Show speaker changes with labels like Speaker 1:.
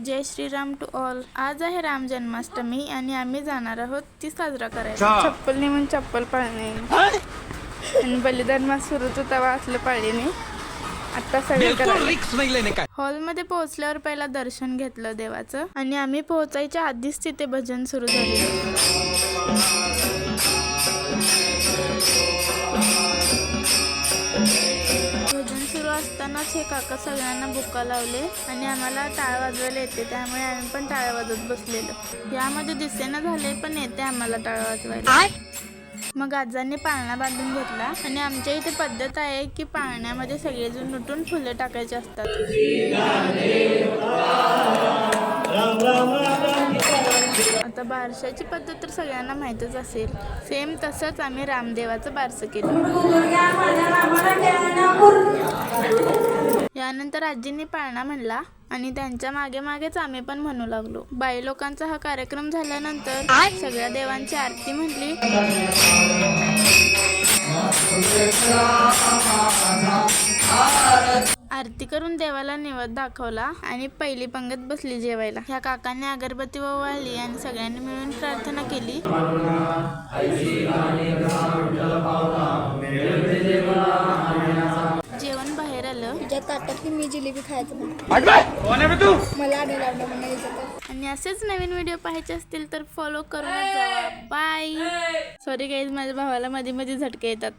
Speaker 1: Jai Shriram to all. आज आहे राम जन्माष्टमी आणि आम्ही जाणार आहोत ती साजरा करायला. चप्पल नेऊन चप्पल पाळणे आणि बलिदान मास सुरूच तेव्हा असलं पाळणे. आता सगळे हॉलमध्ये पोहोचल्यावर पहिला दर्शन घेतलं देवाचं आणि आम्ही पोहोचायच्या आधीच तिथे भजन सुरू झाले. भजन सुरू असतानाच हे काका सगळ्यांना बुक्का लावले आणि आम्हाला टाळ वाजवायला येते, त्यामुळे आम्ही पण टाळ वाजवत बसलेलो. यामध्ये दिसेना झाले पण येते आम्हाला टाळ वाजवायला. मग आजांनी पाळणा बांधून घेतला आणि आमच्या इथे पद्धत आहे की पाळण्यामध्ये सगळेजण उठून फुले टाकायचे असतात. आता बारशाची पद्धत तर सगळ्यांना माहीतच असेल. सेम तसंच आम्ही रामदेवाचं बारसं केलं. यानंतर आजींनी पाळणा म्हणला आणि त्यांच्या मागे मागेच आम्ही पण म्हणू लागलो. बाई लोकांचा हा कार्यक्रम झाल्यानंतर सगळ्या देवांची आरती म्हटली. आरती करून देवाला निवेद दाखवला आणि पहिली पंगत बसली जेवायला. ह्या काकांनी अगरबत्ती ओवाळली आणि सगळ्यांनी मिळून प्रार्थना केली. जेवण बाहेर आलं.
Speaker 2: तुझ्या ताटातली मी जिलेबी खायचं मला
Speaker 1: आणि असेच नवीन व्हिडिओ पाहायचे असतील तर फॉलो करून जावा. बाय. सॉरी गाईज, माझ्या भावाला मध्ये मध्ये झटके येतात.